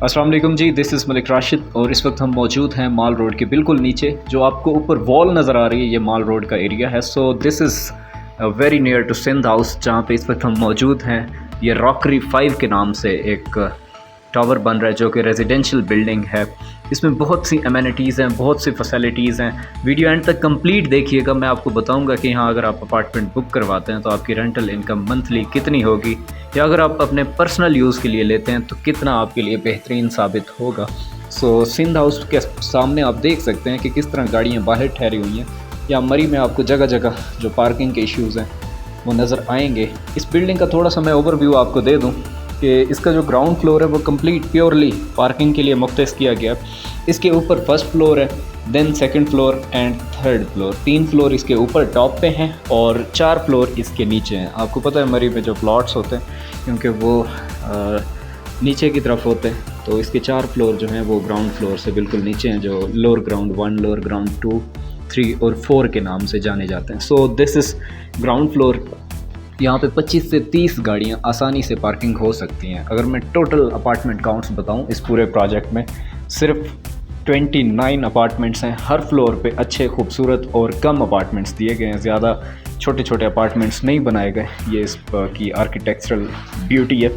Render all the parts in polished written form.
अस्सलाम वालेकुम जी, this is Malik Rashid और इस वक्त हम मौजूद हैं माल रोड के बिल्कुल नीचे। जो आपको ऊपर वॉल नज़र आ रही है ये माल रोड का एरिया है। So this is very near to Sindh house, जहाँ पे इस वक्त हम मौजूद हैं। ये रॉकरी 5 के नाम से एक टावर बन रहा है जो कि रेजिडेंशियल बिल्डिंग है। इसमें बहुत सी अमेनिटीज़ हैं, बहुत सी फैसिलिटीज़ हैं। वीडियो एंड तक कंप्लीट देखिएगा, मैं आपको बताऊंगा कि यहाँ अगर आप अपार्टमेंट बुक करवाते हैं तो आपकी रेंटल इनकम मंथली कितनी होगी, या अगर आप अपने पर्सनल यूज़ के लिए लेते हैं तो कितना आपके लिए बेहतरीन साबित होगा। सो सिंध हाउस के सामने आप देख सकते हैं कि किस तरह गाड़ियाँ बाहर ठहरी हुई हैं। या मरी में आपको जगह जगह जो पार्किंग के इश्यूज़ हैं वो नज़र आएंगे। इस बिल्डिंग का थोड़ा सा मैं ओवरव्यू आपको दे दूँ कि इसका जो ग्राउंड फ्लोर है वो कंप्लीट प्योरली पार्किंग के लिए मुख्तस किया गया। इसके ऊपर फर्स्ट फ्लोर है, then second floor and third floor. 3 floor इसके ऊपर टॉप पे हैं और 4 फ्लोर इसके नीचे हैं। आपको पता है मरी में जो प्लॉट्स होते हैं क्योंकि वो नीचे की तरफ होते हैं, तो इसके 4 फ्लोर जो हैं वो ग्राउंड फ्लोर से बिल्कुल नीचे हैं, जो लोअर ग्राउंड 1, लोअर ग्राउंड 2, 3 और 4 के नाम से जाने जाते हैं। सो दिस इज़ ग्राउंड फ्लोर। यहाँ पे 25 से 30 गाड़ियाँ आसानी से पार्किंग हो सकती हैं। अगर मैं टोटल अपार्टमेंट काउंट्स बताऊँ इस पूरे प्रोजेक्ट में, सिर्फ 29 अपार्टमेंट्स हैं। हर फ्लोर पे अच्छे खूबसूरत और कम अपार्टमेंट्स दिए गए हैं, ज़्यादा छोटे छोटे अपार्टमेंट्स नहीं बनाए गए। ये इस की आर्किटेक्चरल ब्यूटी है।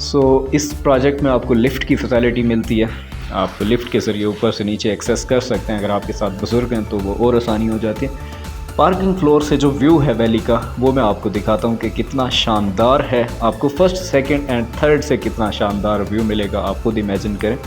सो इस प्रोजेक्ट में आपको लिफ्ट की फैसिलिटी मिलती है। आप लिफ्ट के ज़रिए ऊपर से नीचे एक्सेस कर सकते हैं। अगर आपके साथ बुज़ुर्ग हैं तो वो और आसानी हो जाती है। पार्किंग फ्लोर से जो व्यू है वैली का, वो मैं आपको दिखाता हूँ कि कितना शानदार है। आपको फर्स्ट, सेकंड एंड थर्ड से कितना शानदार व्यू मिलेगा, आप खुद इमेजिन करें।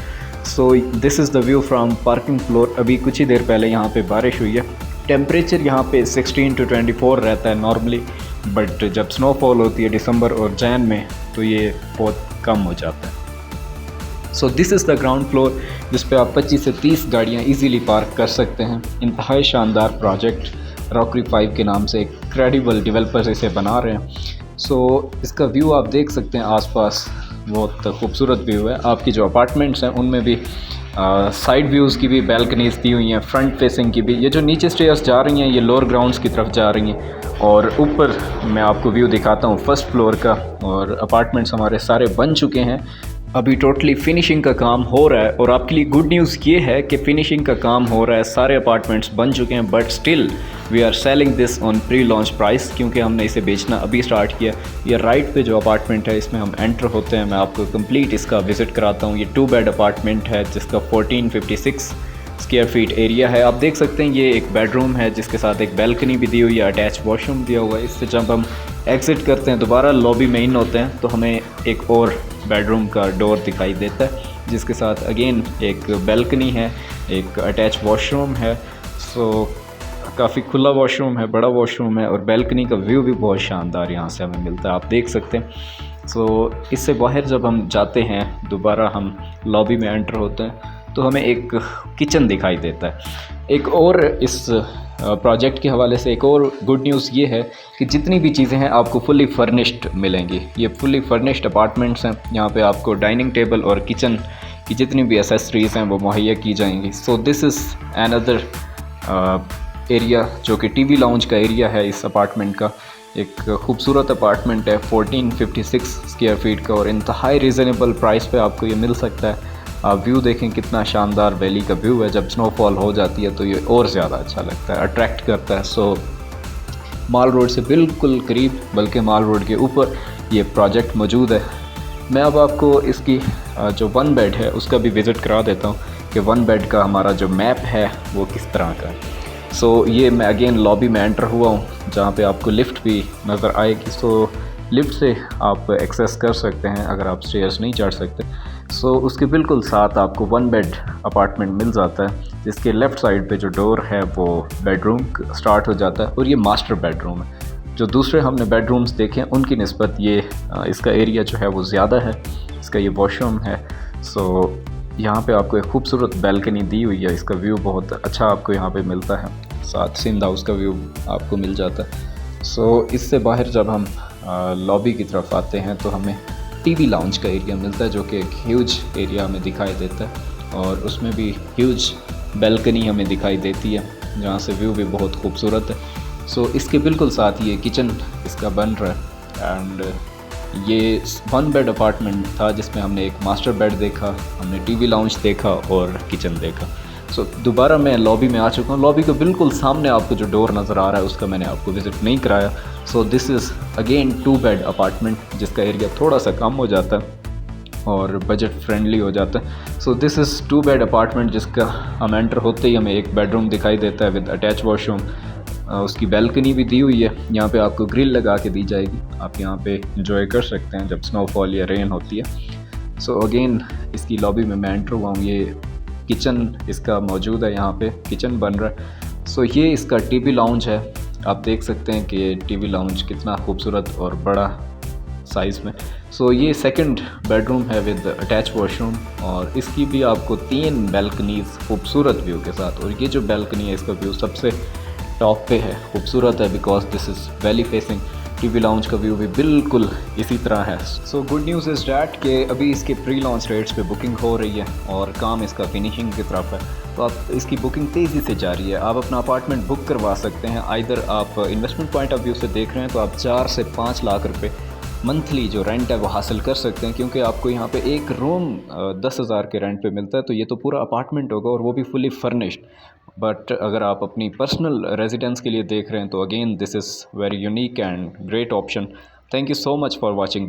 सो this is the view from parking floor. अभी कुछ ही देर पहले यहाँ पे बारिश हुई है। टेम्परेचर यहाँ पे 16 to 24 रहता है नॉर्मली, बट जब स्नोफॉल होती है दिसंबर और जैन में तो ये बहुत कम हो जाता है। So this is the ground floor जिस पे आप 25 से 30 गाड़ियाँ ईजीली पार्क कर सकते हैं। इंतहाई शानदार प्रोजेक्ट रॉकरी 5 के नाम से एक क्रेडिबल डेवलपर्स इसे बना रहे हैं। सो इसका व्यू आप देख सकते हैं, आसपास बहुत खूबसूरत व्यू है। आपकी जो अपार्टमेंट्स हैं उनमें भी साइड व्यूज़ की भी बैल्कनीज दी हुई हैं, फ्रंट फेसिंग की भी। ये जो नीचे स्टेयर्स जा रही हैं ये लोअर ग्राउंड्स की तरफ जा रही हैं, और ऊपर मैं आपको व्यू दिखाता हूँ फर्स्ट फ्लोर का। और अपार्टमेंट्स हमारे सारे बन चुके हैं, अभी टोटली फिनिशिंग का काम हो रहा है। और आपके लिए गुड न्यूज़ ये है कि फ़िनिशिंग का काम हो रहा है, सारे अपार्टमेंट्स बन चुके हैं, but still we are selling this on pre launch price, क्योंकि हमने इसे बेचना अभी स्टार्ट किया। ये राइट पे जो अपार्टमेंट है इसमें हम एंटर होते हैं, मैं आपको कंप्लीट इसका विज़िट कराता हूँ। ये 2 बेड अपार्टमेंट है जिसका 1456 स्क्वायर फीट एरिया है। आप देख सकते हैं ये एक बेडरूम है जिसके साथ एक बैल्कनी भी दी हुई है, अटैच वॉशरूम दिया हुआ है। इससे जब हम एग्ज़िट करते हैं दोबारा लॉबी में इन होते हैं तो हमें एक और बेडरूम का डोर दिखाई देता है जिसके साथ अगेन एक बैल्कनी है, एक अटैच वॉशरूम है। सो काफ़ी खुला वॉशरूम है, बड़ा वॉशरूम है, और बैल्कनी का व्यू भी बहुत शानदार यहाँ से हमें मिलता है, आप देख सकते हैं। सो इससे बाहर जब हम जाते हैं, दोबारा हम लॉबी में एंटर होते हैं तो हमें एक किचन दिखाई देता है। एक और इस प्रोजेक्ट के हवाले से एक और गुड न्यूज़ ये है कि जितनी भी चीज़ें हैं आपको फुली फर्निश्ड मिलेंगी। ये फुली फर्निश्ड अपार्टमेंट्स हैं। यहाँ पे आपको डाइनिंग टेबल और किचन की जितनी भी एसेसरीज़ हैं वो मुहैया की जाएंगी। सो दिस इज़ अनदर एरिया जो कि टीवी लाउंज का एरिया है इस अपार्टमेंट का। एक खूबसूरत अपार्टमेंट है 1456 स्क्वायर फीट का, और इंतहाई रीज़नेबल प्राइस पे आपको ये मिल सकता है। आप व्यू देखें कितना शानदार वैली का व्यू है। जब स्नोफॉल हो जाती है तो ये और ज़्यादा अच्छा लगता है, अट्रैक्ट करता है। सो माल रोड से बिल्कुल करीब, बल्कि माल रोड के ऊपर ये प्रोजेक्ट मौजूद है। मैं अब आपको इसकी जो 1 बेड है उसका भी विज़िट करा देता हूँ कि 1 बेड का हमारा जो मैप है वो किस तरह का है। सो ये मैं अगेन लॉबी में एंटर हुआ हूँ जहाँ पे आपको लिफ्ट भी नज़र आएगी। सो लिफ्ट से आप एक्सेस कर सकते हैं अगर आप स्टेयर्स नहीं चढ़ सकते। सो उसके बिल्कुल साथ आपको 1 बेड अपार्टमेंट मिल जाता है जिसके लेफ़्ट साइड पे जो डोर है वो बेडरूम स्टार्ट हो जाता है, और ये मास्टर बेडरूम है। जो दूसरे हमने बेडरूम्स देखे हैं उनकी निस्बत ये इसका एरिया जो है वो ज़्यादा है। इसका ये वॉशरूम है। सो यहाँ पे आपको एक खूबसूरत बैल्कनी दी हुई है। इसका व्यू बहुत अच्छा आपको यहाँ पे मिलता है, साथ सिंध हाउस का व्यू आपको मिल जाता है। सो इससे बाहर जब हम लॉबी की तरफ आते हैं तो हमें टीवी लाउंज का एरिया मिलता है जो कि एक ह्यूज एरिया हमें दिखाई देता है, और उसमें भी ह्यूज बैल्कनी हमें दिखाई देती है जहाँ से व्यू भी बहुत खूबसूरत है। सो इसके बिल्कुल साथ ये किचन इसका बन रहा है, एंड ये 1 बेड अपार्टमेंट था जिसमें हमने एक मास्टर बेड देखा, हमने टीवी लाउंज देखा और किचन देखा। सो दोबारा मैं लॉबी में आ चुका हूँ। लॉबी के बिल्कुल सामने आपको जो डोर नज़र आ रहा है उसका मैंने आपको विज़िट नहीं कराया। सो this is again 2 bed apartment जिसका एरिया थोड़ा सा कम हो जाता है और बजट फ्रेंडली हो जाता है। So this is 2 bed apartment जिसका हम एंटर होते ही हमें एक बेडरूम दिखाई देता है विद अटैच वॉशरूम। उसकी बैल्कनी भी दी हुई है, यहाँ पे आपको ग्रिल लगा के दी जाएगी, आप यहाँ पे इंजॉय कर सकते हैं जब स्नोफॉल या रेन होती है। सो अगेन इसकी लॉबी में मैं एंटर हुआ हूँ। ये किचन इसका मौजूद है, यहाँ पे किचन बन रहा है। सो ये इसका टीवी लाउंज है, आप देख सकते हैं कि ये टीवी लाउंज कितना खूबसूरत और बड़ा साइज़ में। सो ये सेकंड बेडरूम है विद अटैच वॉशरूम और इसकी भी आपको 3 बैल्कनीज़ खूबसूरत व्यू के साथ। और ये जो बैल्कनी है इसका व्यू सबसे टॉप पे है, खूबसूरत है because this is valley facing. TV lounge का व्यू भी बिल्कुल इसी तरह है। So good news is that कि अभी इसके प्री लॉन्च रेट्स पे बुकिंग हो रही है और काम इसका फिनिशिंग की तरफ है, तो आप इसकी बुकिंग तेज़ी से जारी है। आप अपना अपार्टमेंट बुक करवा सकते हैं। आइदर आप इन्वेस्टमेंट पॉइंट ऑफ व्यू से देख रहे हैं तो आप 4 से 5 लाख रुपए मंथली जो रेंट है वो हासिल कर सकते हैं, क्योंकि आपको यहाँ पे एक रूम 10,000 के रेंट पे मिलता है, तो ये तो पूरा अपार्टमेंट होगा और वो भी फुली फर्निश्ड। बट अगर आप अपनी पर्सनल रेजिडेंस के लिए देख रहे हैं तो again this is very unique and great option. Thank you so much for watching.